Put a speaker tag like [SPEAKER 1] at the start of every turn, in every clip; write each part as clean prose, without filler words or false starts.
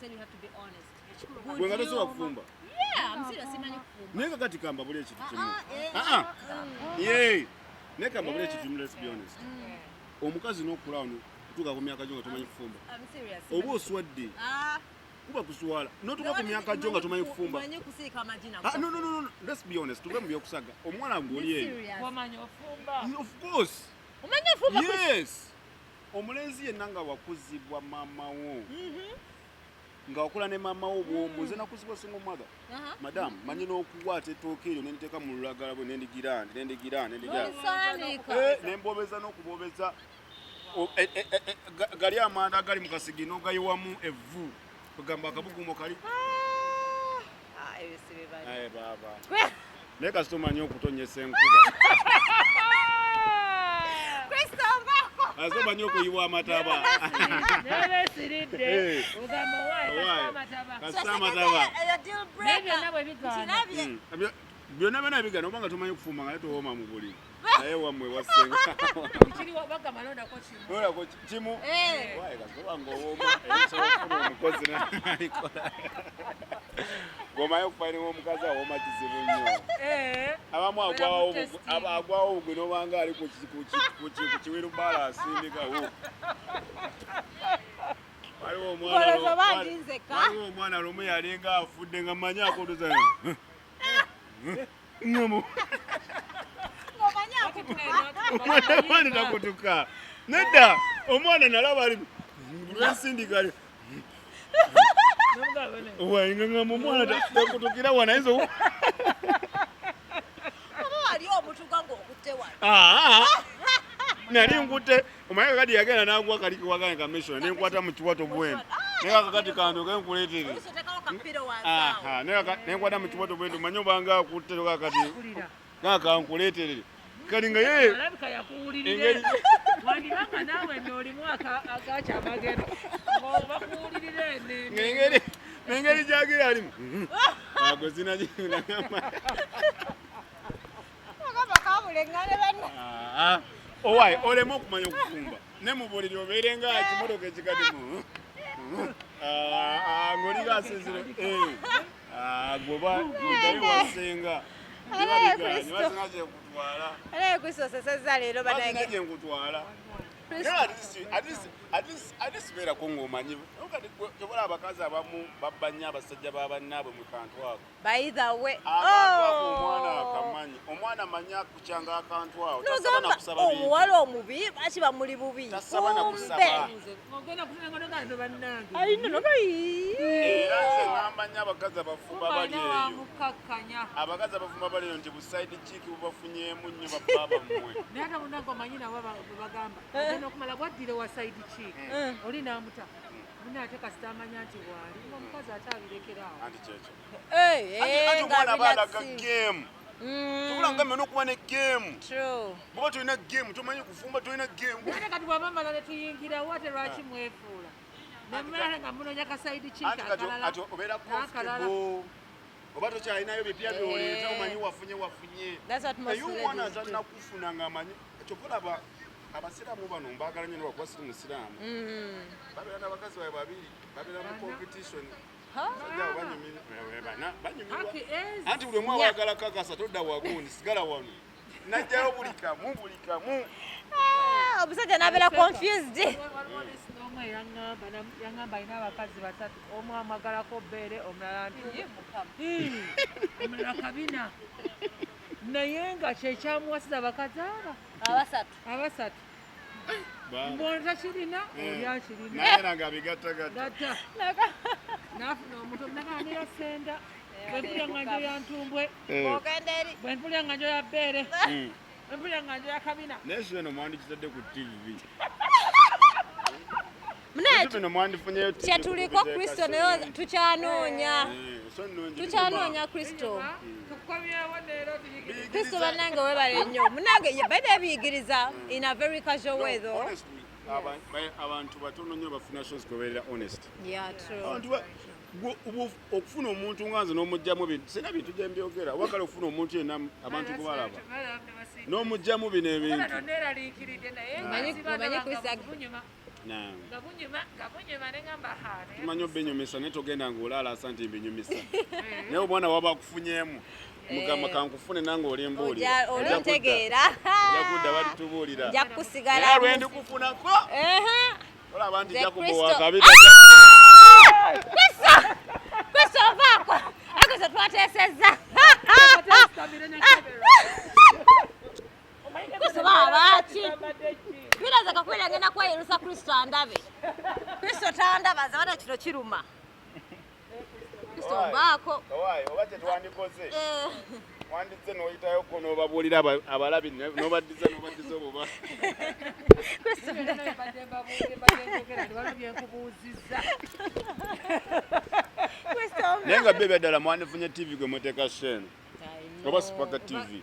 [SPEAKER 1] said you have to be honest.
[SPEAKER 2] Gwe ngalo so kufumba.
[SPEAKER 1] Yeah, I'm serious simanyi kufumba.
[SPEAKER 2] Neka kati kamba bule ekintu kimu. Neka kamba bule ekintu kimu, let's be honest. Omukazi n'okula ono tutuuka ku myaka gyo nga tomanyi kufumba.
[SPEAKER 1] I'm serious.
[SPEAKER 2] Oba oswadde. Kuba kuswala. N'otuuka ku myaka gyo nga tomanyi kufumba.
[SPEAKER 1] Omanyi kusiika amagina.
[SPEAKER 2] No. Let's be honest. Tuve mu by'okusaga. Omwana ng'oli eyo.
[SPEAKER 3] Wamanyi ofumba.
[SPEAKER 2] Of course.
[SPEAKER 1] Omanyi ofumba?
[SPEAKER 2] Yes. Omulenzi yenna nga wakuzibwa maama wo. Nga wakula ne maama wo bw'omuze nakuzibwa single mother. Madam, manyi n'okukwata ettooke eryo n'enditeeka mu lulagala bwe n'endigira. N'embobeza n'okubobeza. Gali amanda agali mu kasigi n'ogayiwamu evvu. Kugamba akabugumo kali. Aye baba. Naye kasita omanyi okutonyesa enkuba. Azoba nyo kuyiwa amataba.
[SPEAKER 3] Nebe siridde. Ugamba wayi
[SPEAKER 2] kasa amataba.
[SPEAKER 3] Nebyo nabwe bigana.
[SPEAKER 2] Byonna byonna bigana obanga tomanyi kufumba nga towooma mu buli. Naye wammwe wasenga.
[SPEAKER 3] Kiri bagamba nondako kimu.
[SPEAKER 2] Nondako kimu? Wayi kasoba ng'owooma ekisofuna omukozi n'alikola. Ng'omanyi okufaanibwa omukazi awooma kizibu nnyo. Abamu agwawo obugwe n'obanga ali ku kiwiru bbaala asindikawo. Waliwo omwana lumu yalinga afudde nga mmanyi akotoza ngamo. Omwana takutuka. Nedda omwana nalaba ali lwensindika ali. Wainga ngamo omwana takutukira wanayinza
[SPEAKER 1] ali omutuka ng'okutte wano.
[SPEAKER 2] Nali nkutte omanyi kati yagenda n'agwa kali kiwagane ka mission n'enkwata mu kiwato bwenu. Naye kakati kantu kenkuleetere. N'enkwata mu kiwato bwenu manyi obanga akutte kakati kankuleetere. Kali nga ye
[SPEAKER 3] alabika yakuwulirire. Wandibanga naawe n'olimu akakyamagero. Bakuwulirire enne.
[SPEAKER 2] N'engeri gy'agira alimu. Ago zinagamba. Owaye olema okumanya okufumba ne mu buliri obeere nga ekimotoka ekikaddimu ng'oliga asezera goba ngali wasenga nibasinga kyekutwala kyenkutwala atisibeerako ng'omanyi tobola abakazi abamu babba nnyo abasajja babannaabwe mu kantu ako omwana akamanyi omwana amanyi akukyanga akantu awo tasaba nakusaba
[SPEAKER 1] omuwala omubi bakiba muli bubi
[SPEAKER 2] tasaba nakusaba era nze ŋŋamba nnyo abakazi abafumba bali eyo abakazi abafumba bali eyo nti busaidi kiiki bubafunyeemu nnyo babba bammwe
[SPEAKER 3] naye ate munange omanyi nabo bagamba ogenda okumala bwaddire wa saidi kiiki oli n'amuta muna ate kasita amanya nti waali omukazi ate abirekerawo
[SPEAKER 2] anti kyekyo ati omwana baalaga geemu tubula ngambe n'okuba ne geemu bwoba tolina geemu tomanyi kufumba tolina geemu
[SPEAKER 3] ate kati bwabamala ne tuyingirawo ate lwaki mwefuula nemulala nga munonya kasaidi kiiki akalala
[SPEAKER 2] ati obeera comfortable oba tokyalinayo bipya byoleeta omanyi wafunye naye omwana atanakufuna ng'amanyi kyokulaba abasiraamu bano mbaagala nnyo nebakuba siri musiraamu babeera n'abakazi baabwe babiri babeera mu competition sajjabo banyumirwa anti buli omu abaagala kakasa todda wagundi sigala wano najjayo buli kamu
[SPEAKER 1] omusajja n'abeera confused.
[SPEAKER 3] Omu yaŋŋamba alina abakazi basatu omu amwagalako bbeere omulala nti omulala kabina naye nga kyekyamuwasiza abakazi abasatu mbona takirina oli akirina
[SPEAKER 2] naye nanga bigattagatta
[SPEAKER 3] n'afuna omuntu nakanira senda bwempulya nga njo ya ntumbwe bwempulya nga njo ya bbeere bwempulya nga njo ya kabina
[SPEAKER 2] naye kino eno mwandikitadde ku TV
[SPEAKER 1] kyetuliko Kristo naye tukyanoonya Kristo. Kristo bannange webale nnyo munange baina biyigiriza in a very casual way though.
[SPEAKER 2] Abantu batono nnyo bafuna shows kubeera honest.
[SPEAKER 1] Yeah, true.
[SPEAKER 2] Okufuna omuntu nga nze n'omugyamu bintu sina bintu gye mbyogera wakala okufuna omuntu yenna abantu kubalaba n'omugyamu bino ebintu
[SPEAKER 3] Gabunyuma nengamba hane.
[SPEAKER 2] Tumanyo benyumisa netogenda ngolala asante benyumisa. Naye omwana waba kufunyemu. Mugamba kankufune nange oli mbuli.
[SPEAKER 1] Olintegeera.
[SPEAKER 2] Yakudda bali tubulira.
[SPEAKER 1] Nja kusigala.
[SPEAKER 2] Ya lwendi kufunako. Ola bantu jakubo wakabira.
[SPEAKER 1] Kristo vako. Akuzo twateseza. Kristo babachi. Biraza kakwera ngena kwa Yerusa Kristo andabe. Kristo tandabaza bana kino kiruma. Kristo bako.
[SPEAKER 2] Kawai obache twandikoze. Wanditse noyitayo kono babulira abalabi nobadiza obuba.
[SPEAKER 3] Kristo bademba balabye kubuziza.
[SPEAKER 2] Nenga bebe dala mwanifunye TV gwe moteka shene. Oba Spark TV.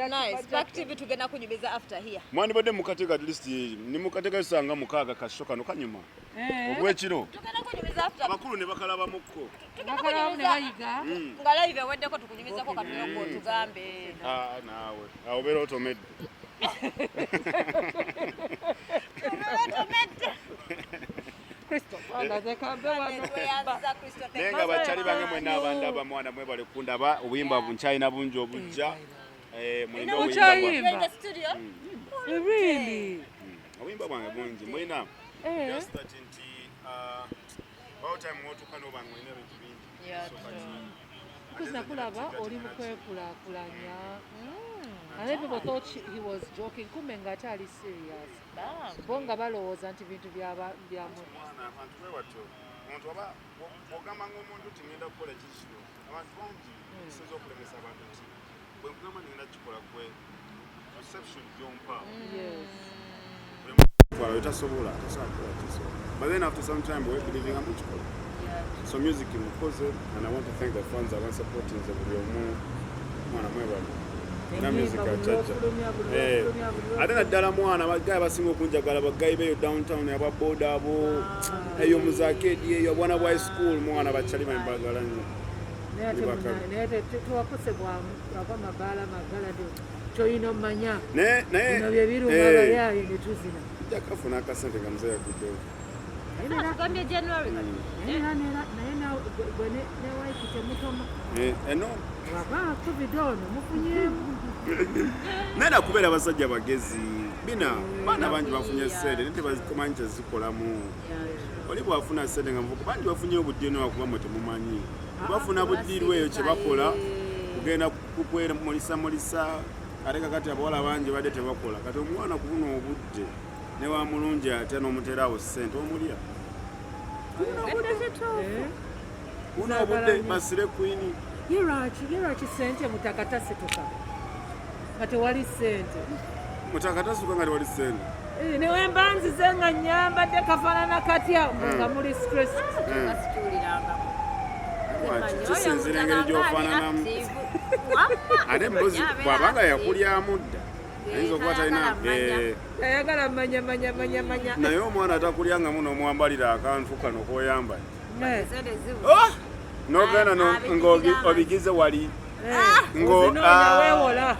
[SPEAKER 1] Nice. Spark TV tugenda kunyubiza after here.
[SPEAKER 2] Mwani bode mukateka at least ni mukateka sanga mukaga kashoka no kanyuma. Obwekiro.
[SPEAKER 1] Tugenda kunyubiza after.
[SPEAKER 2] Abakulu ne bakalaba mukko.
[SPEAKER 3] Bakalaba ne bayiga.
[SPEAKER 1] Nga live weddeko tukunyubiza ko katuno ko tugambe.
[SPEAKER 2] Nawe. Obero automate.
[SPEAKER 3] Kristo
[SPEAKER 2] nenga bachali bange mwena abandaba mwana mwe bali kundaba obuyimba bunchina bunjo obujja mwendo
[SPEAKER 1] oyimba studio
[SPEAKER 3] really
[SPEAKER 2] obuyimba bwange bungi mwena just that about time wotu kano bangwe ne bintu bingi so kati
[SPEAKER 3] kuza kulaba oli mukwekulanya and people thought he was joking kumbe ngati ali serious bonga balowooza nti bintu bya
[SPEAKER 2] mwana abantu bwe wato omuntu aba ogamba ng'omuntu tingenda kukola kishiro abantu bangi kisoza okulemesa abantu nti bwe nkugamba ningenda kikola kwe perception gyompa etasobola tasakola kisobola but then after some time we're believing I'm kikola so music imukoze and I want to thank the fans that are supporting the buli omu mwana mwebali na music achacha ate naddala mwana bagaya basinga okunjagala bagayi beyo downtown aba boda abo eyo muzakedi eyo bwana bwa school mwana bachali bambagala nnyo
[SPEAKER 3] nete tuwakosebwa abamabala magala ndio choino manya
[SPEAKER 2] naye
[SPEAKER 3] bye birunga yayo netuzina
[SPEAKER 2] jakafuna akasente kamze yakudde
[SPEAKER 1] Gambia January.
[SPEAKER 3] Na bone ne waikite mutoma.
[SPEAKER 2] Eno.
[SPEAKER 3] Baba kubidono mufunye.
[SPEAKER 2] Nenda kubera basajja bagezi. Bina bana banji bafunye sede nti bazikomanje zikolamu. Oli bwafuna sede ngamvuko banji bafunye obudino wakuba moto mumanyi. Bafuna buddirwe eyo kye bakola kugenda kukwera mulisa aleka kati abawala banji badde tebakola. Kati omwana kubuna obudde ne wa mulungi ate n'omuterawo sente omulya. Una obudde masire kwini.
[SPEAKER 3] Yerachi sente mutakatasi tuka. Kati wali sente.
[SPEAKER 2] Mutakatasi tuka ngati wali sente.
[SPEAKER 3] Ne wembanzi zenga nyamba de kafanana katya nga muri stress.
[SPEAKER 1] Kasituliranga.
[SPEAKER 2] Kisinzira engeri gy'ofaananamu. Ate mbuzi bw'abanga yakulya mudda. Ayinza okuba talina
[SPEAKER 3] ayagala manya.
[SPEAKER 2] naye omwana atakulyanga muno omwambalira akantu kano k'oyambala. N'ogenda ng'obigize wali.
[SPEAKER 3] Weewola.